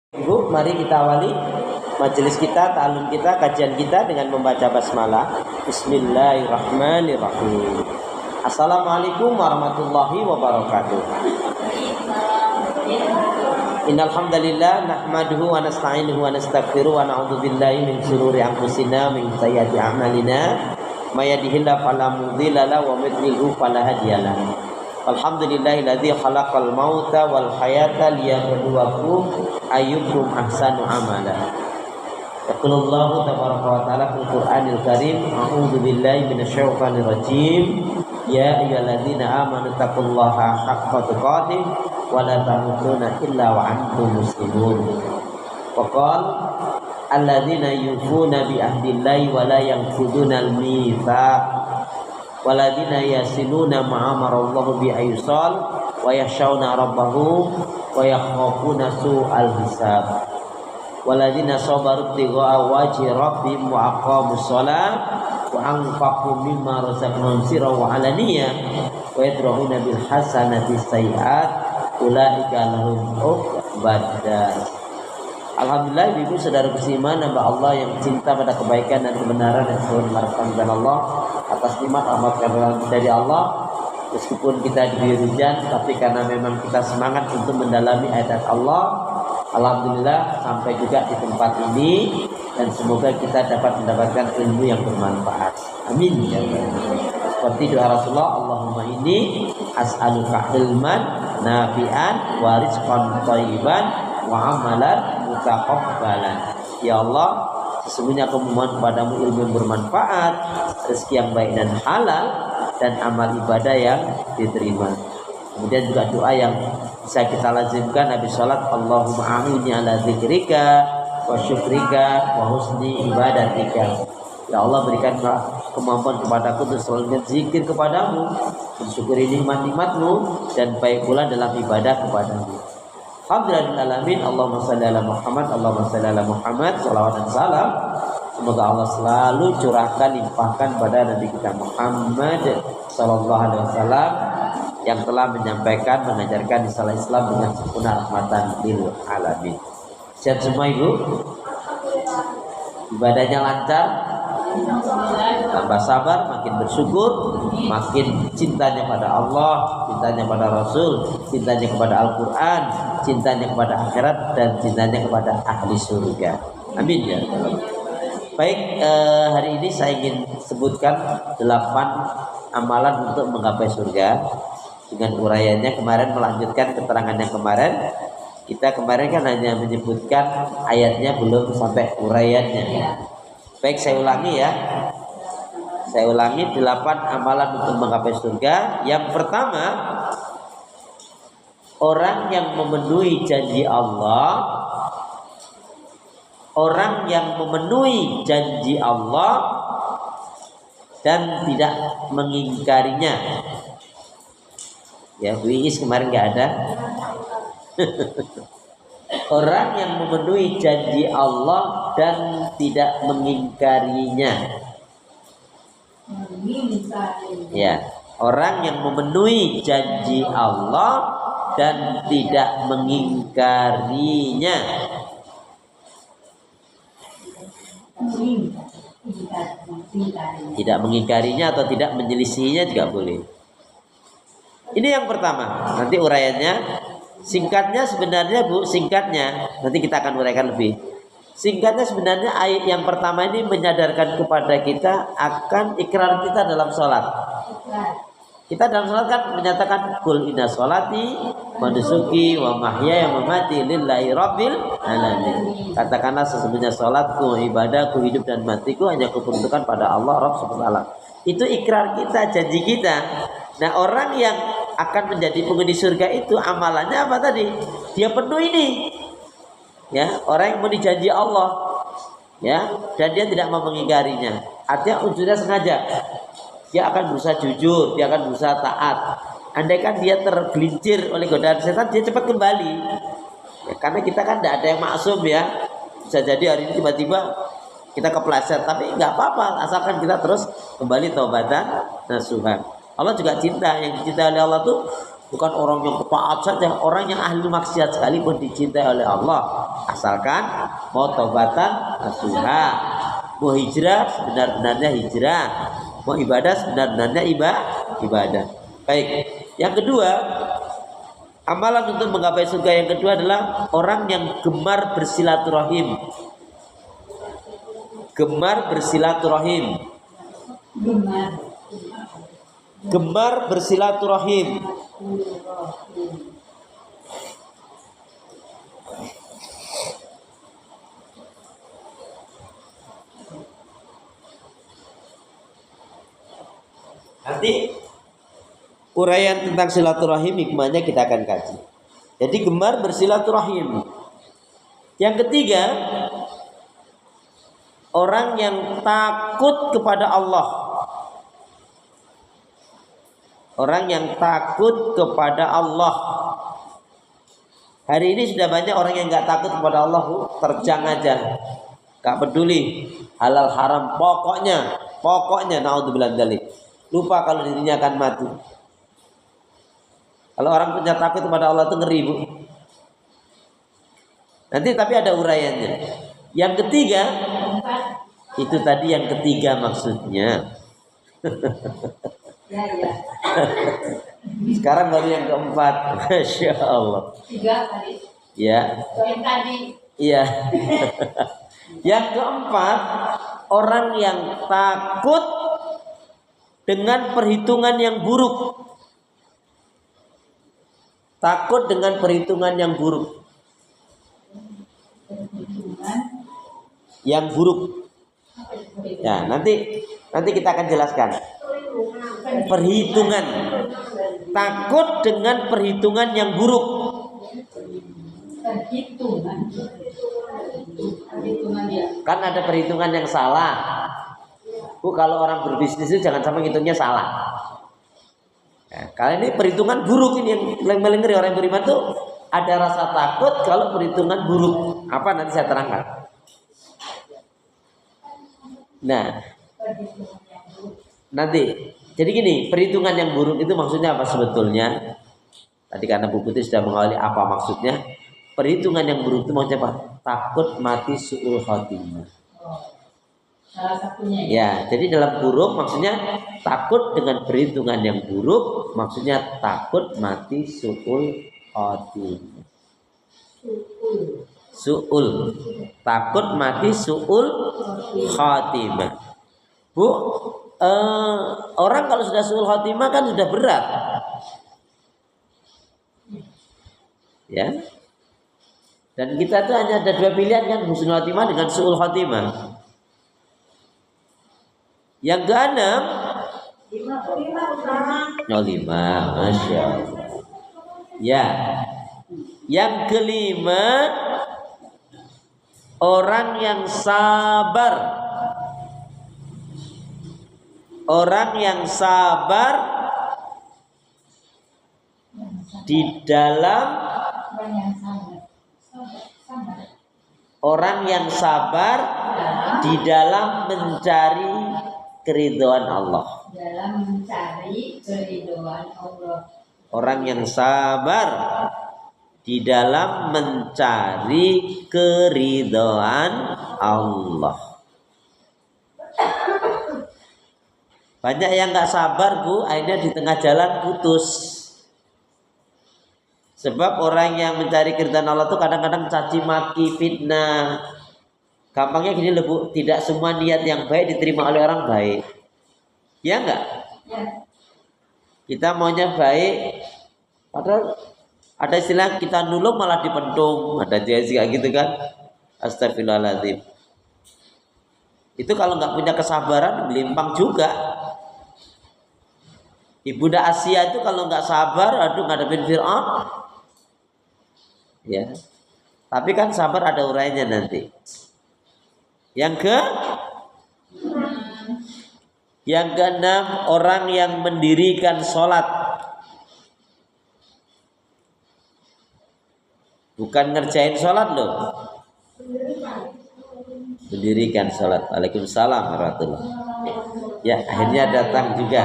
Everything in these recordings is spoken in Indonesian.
Ibu, mari kita awali majelis kita, ta'alum kita, kajian kita dengan membaca basmalah. Bismillahirrahmanirrahim. Assalamualaikum warahmatullahi wabarakatuh. Innal hamdalillah nahmaduhu wa nasta'inuhu wa nastaghfiruh wa na'udzu billahi min shururi anfusina min sayyiati a'malina. May yahdihillahu fala mudilla lahu wa may yudlil fala hadiya lahu. Alhamdulillahilladzi khalaqal mauta wal hayata liyabluwakum ayyukum ahsanu amala. Yaqulullahu tabaraka wa ta'ala fil Qur'anil Karim, a'udzu billahi minasyaitonir rajim. Ya ayyuhalladzina amanu taqullaha haqqa tuqatih wa la tamutunna illa wa antum muslimun. Wa qala alladzina yufuna bi ahdillahi wa la yanqudunal mitsaq waladina yasiluna ma'amarallahu bi'aysal wa yakhshawna rabbahum wa yakhafuna su'al hisab waladina sabaru tigha'a wajhi rabbihim wa aqamus shalah wa anfaqu mimma razaqnahum sirran wa alaniyah wa yadra'una bil hasanati sayyi'at ulaika lahum uqbadar. Alhamdulillah, ibu saudara beriman hamba Allah yang cinta pada kebaikan dan kebenaran dan selalu mengharapkan kepada Allah atas nikmat rahmat dari Allah. Meskipun kita diberi hujan, tapi karena memang kita semangat untuk mendalami ayat Allah, alhamdulillah sampai juga di tempat ini, dan semoga kita dapat mendapatkan ilmu yang bermanfaat. Amin ya Allah. Seperti doa Rasulullah, Allahumma inni as'aluka ilman nafi'an wa rizqan thayyiban wa amalan mutaqabbalan. Ya Allah, sesungguhnya aku memohon kepadamu ilmu yang bermanfaat, rezeki yang baik dan halal, dan amal ibadah yang diterima. Kemudian juga doa yang bisa kita lazimkan habis sholat, Allahumma a'inni ala dzikrika wa syukrika wa husni ibadatika. Ya Allah, berikan kemampuan kepadaku untuk selalu berzikir kepadamu, mensyukuri nikmat-nikmatmu, dan baik pula dalam ibadah kepadamu. Alhamdulillahirrahmanirrahim. Allahumma salli ala Muhammad, Allahumma salli ala Muhammad. Salawat dan salam semoga Allah selalu curahkan, limpahkan pada Nabi kita Muhammad sallallahu alaihi wasallam yang telah menyampaikan, mengajarkan risalah Islam dengan sempurna rahmatan lil alamin. Sehat semua ibu? Ibadahnya lancar? Tambah sabar, makin bersyukur, makin cintanya pada Allah, cintanya pada Rasul, cintanya kepada Al-Quran, cintanya kepada akhirat, dan cintanya kepada ahli surga. Amin ya. Baik, hari ini saya ingin sebutkan 8 amalan untuk menggapai surga dengan uraiannya. Kemarin melanjutkan keterangan yang kemarin. Kita kemarin kan hanya menyebutkan ayatnya, belum sampai uraiannya. Baik, saya ulangi ya. Saya ulangi 8 amalan untuk menggapai surga. Yang pertama, orang yang memenuhi janji Allah, orang yang memenuhi janji Allah dan tidak mengingkarinya. Ya, Bu Iis kemarin nggak ada. Orang yang memenuhi janji Allah dan tidak mengingkarinya. Ya, orang yang memenuhi janji Allah dan tidak mengingkarinya. Tidak mengingkarinya atau tidak menyelisihinya juga boleh. Ini yang pertama. Nanti uraiannya singkatnya sebenarnya Bu, singkatnya nanti kita akan uraikan lebih. Singkatnya sebenarnya ayat yang pertama ini menyadarkan kepada kita akan ikrar kita dalam sholat. Kita dalam sholat kan menyatakan kul inna sholati wa nusuki wa mahyaya wa mamati lillahi rabbil alamin. Katakanlah sesungguhnya sholatku, ibadahku, hidup dan matiku hanya kuperuntukkan pada Allah Rabb subhanahu wa ta'ala. Itu ikrar kita, janji kita. Nah, orang yang akan menjadi penghuni surga itu amalannya apa tadi? Dia penuh ini. Ya, orang yang memenuhi janji Allah, ya, dan dia tidak mau mengingkarinya. Artinya unsurnya sengaja. Dia akan berusaha jujur, dia akan berusaha taat. Andaikan dia tergelincir oleh godaan setan, dia cepat kembali. Ya, karena kita kan tidak ada yang maksum ya. Bisa jadi hari ini tiba-tiba kita kepleset, tapi nggak apa-apa, asalkan kita terus kembali taubatan nasuhan. Allah juga cinta, yang dicintai oleh Allah tuh Bukan orang yang taat saja, orang yang ahli maksiat sekalipun dicintai oleh Allah, asalkan mau taubatan nasuha, mau hijrah sebenar-benarnya hijrah, mau ibadah sebenar-benarnya ibadah. Baik, yang kedua, amalan untuk menggapai surga yang kedua adalah orang yang gemar bersilaturahim. Gemar bersilaturahim. Gemar bersilaturahim. Nanti uraian tentang silaturahim hikmahnya kita akan kaji. Jadi gemar bersilaturahim. Yang ketiga, orang yang takut kepada Allah. Orang yang takut kepada Allah. Hari ini sudah banyak orang yang nggak takut kepada Allah, terjang aja, nggak peduli halal haram, pokoknya naudzubillah dzalik. Lupa kalau dirinya akan mati. Kalau orang punya takut kepada Allah itu ngeri, Bu. Nanti tapi ada uraiannya. Yang ketiga, itu tadi yang ketiga maksudnya. Ya. Sekarang baru yang keempat. Masya Allah. 3 tadi. Ya. Yang tadi. Iya. Yang keempat, orang yang takut dengan perhitungan yang buruk. Takut dengan perhitungan yang buruk. Yang buruk. Ya, nanti kita akan jelaskan. Perhitungan, takut dengan perhitungan yang buruk. Kan ada perhitungan yang salah. Bu, kalau orang berbisnis itu jangan sampai hitungnya salah. Nah, kali ini perhitungan buruk ini yang paling ngeri. Orang yang beriman tuh ada rasa takut kalau perhitungan buruk. Apa nanti saya terangkan. Nah, nanti jadi gini, perhitungan yang buruk itu maksudnya apa sebetulnya? Tadi karena Bu Putri sudah mengawali apa maksudnya. Perhitungan yang buruk itu maksudnya apa? Takut mati su'ul khotimah. Salah satunya ya. Jadi dalam buruk maksudnya takut dengan perhitungan yang buruk, maksudnya takut mati su'ul khotimah. Su'ul. Takut mati su'ul khotimah. Bu, orang kalau sudah su'ul khotimah kan sudah berat. Ya. Dan kita tuh hanya ada 2 pilihan kan, husnul khotimah dengan su'ul khotimah. Yang keenam 5, Masya Allah. Ya. Yang kelima, orang yang sabar. Orang yang sabar di dalam mencari keridhaan Allah. Orang yang sabar di dalam mencari keridhaan Allah. Banyak yang nggak sabar, Bu, akhirnya di tengah jalan putus. Sebab orang yang mencari keridhaan Allah itu kadang-kadang caci maki, fitnah. Gampangnya gini loh, Bu, tidak semua niat yang baik diterima oleh orang baik. Ya enggak? Ya. Kita maunya baik, padahal ada istilah kita nulung malah dipentung. Ada juga gitu kan? Astagfirullahaladzim. Itu kalau nggak punya kesabaran melimpang juga. Ibunda Asia itu kalau nggak sabar, aduh ngadepin Fir'aun. Ya. Tapi kan sabar ada urainya nanti. Yang keenam, orang yang mendirikan sholat. Bukan ngerjain sholat loh. Mendirikan sholat. Waalaikumsalam warahmatullahi. Ya, akhirnya datang juga.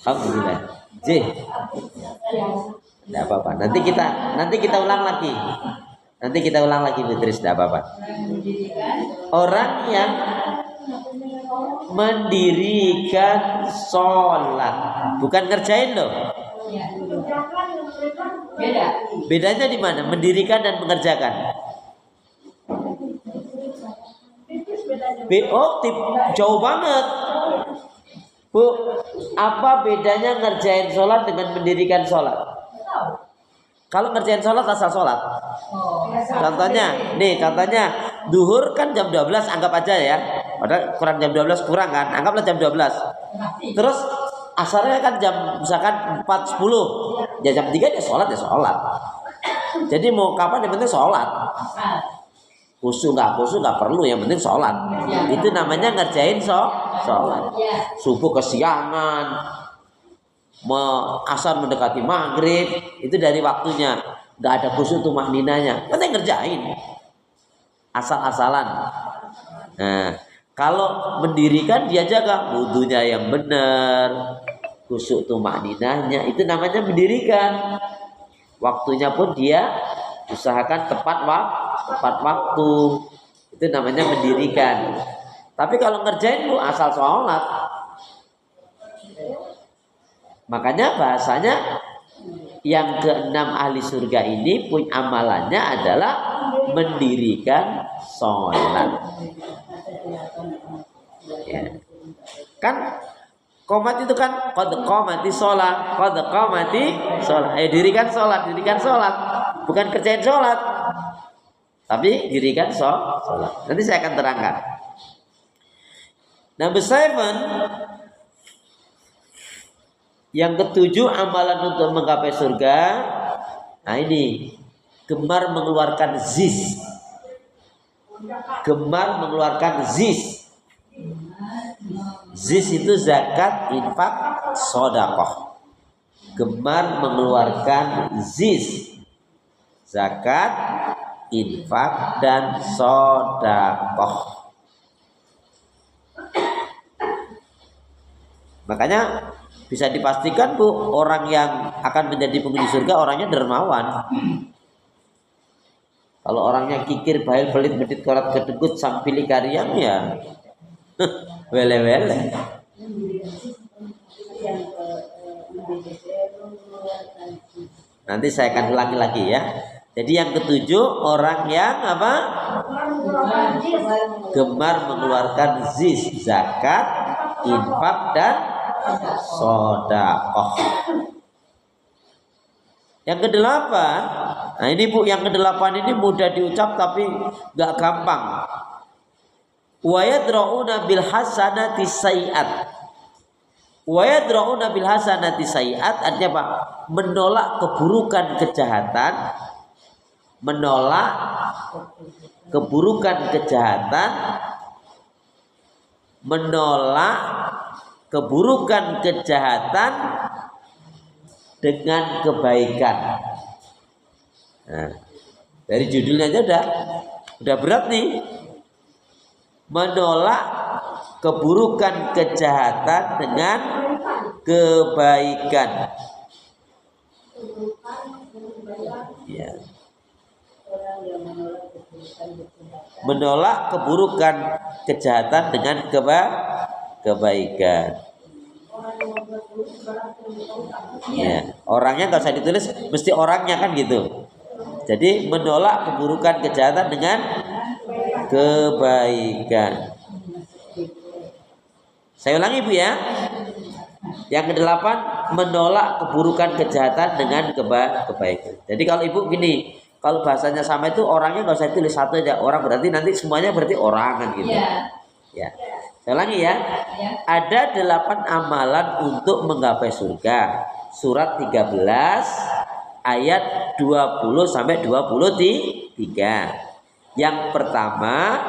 Alhamdulillah. J. Tidak apa-apa. Nanti kita ulang lagi. Nanti kita ulang lagi Beatrice, tidak apa-apa. Orang yang mendirikan sholat, bukan ngerjain loh. Bedanya di mana? Mendirikan dan mengerjakan. Jauh banget. Bu, apa bedanya ngerjain sholat dengan mendirikan sholat? Kalau ngerjain sholat asal sholat. Contohnya duhur kan jam 12, anggap aja ya. Padahal kurang jam 12 kurang kan, anggaplah jam 12. Terus asarnya kan jam misalkan 4.10. Ya jam 3 ya sholat. Jadi mau kapan yang penting sholat. Khusyuk nggak perlu, yang penting sholat. Itu namanya ngerjain sholat. Subuh kesiangan, asar mendekati maghrib, itu dari waktunya, nggak ada khusyuk tumakninanya, penting ngerjain asal-asalan. Nah, kalau mendirikan dia jaga wudunya yang benar, khusyuk tumakninanya, itu namanya mendirikan. Waktunya pun dia usahakan tepat waktu, itu namanya mendirikan. Tapi kalau ngerjain bu asal sholat, makanya bahasanya yang keenam ahli surga ini pun amalannya adalah mendirikan sholat. Ya. Kan qomat itu kan qad qamati sholat, dirikan sholat, bukan kerjain sholat, tapi dirikan sholat. Nanti saya akan terangkan. Number 7, yang ketujuh amalan untuk menggapai surga. Nah ini gemar mengeluarkan zis. Zis itu zakat, infak, sedekah. Gemar mengeluarkan zis, zakat, infak, dan sedekah. Makanya bisa dipastikan bu, orang yang akan menjadi penghuni surga orangnya dermawan. Kalau orangnya kikir, bahil, pelit, medit, korat, kedegut, sampili karyam ya wele-wele. Nanti saya akan ulangi lagi ya. Jadi yang ketujuh, orang yang apa? Gemar mengeluarkan zis, zakat, infak, dan sedekah. Yang kedelapan, nah ini bu, yang kedelapan ini mudah diucap tapi gak gampang. Wa yadra'una bil hasanati sayyi'at. Wa yadra'una bil hasanati sayyi'at artinya apa? Menolak keburukan kejahatan, menolak keburukan kejahatan, menolak keburukan kejahatan dengan kebaikan. Nah, dari judulnya aja udah berat nih. Menolak keburukan kejahatan dengan kebaikan. Ya. Menolak keburukan kejahatan dengan kebaikan. Ya, orangnya nggak usah ditulis, mesti orangnya kan gitu. Jadi menolak keburukan kejahatan dengan kebaikan. Saya ulangi bu ya. Yang kedelapan, menolak keburukan kejahatan dengan kebaikan. Jadi kalau ibu gini, kalau bahasanya sama itu orangnya nggak usah tulis satu aja. Orang berarti nanti semuanya berarti orang kan gitu. Ya. Saya ulangi ya. Ada 8 amalan untuk menggapai surga. Surat 13 ayat 20 sampai 23. Yang pertama,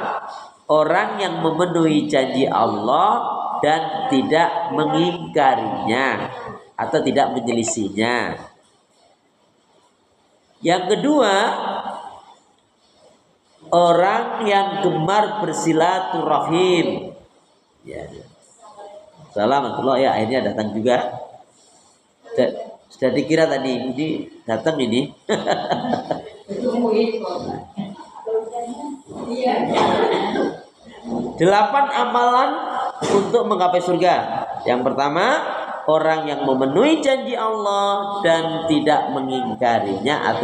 orang yang memenuhi janji Allah dan tidak mengingkarinya atau tidak menyelisihinya. Yang kedua, orang yang gemar bersilaturahim. Ya. Assalamualaikum ya, akhirnya datang juga. Sudah dikira tadi ini datang ini. Delapan amalan untuk menggapai surga. Yang pertama, orang yang memenuhi janji Allah dan tidak mengingkarinya atau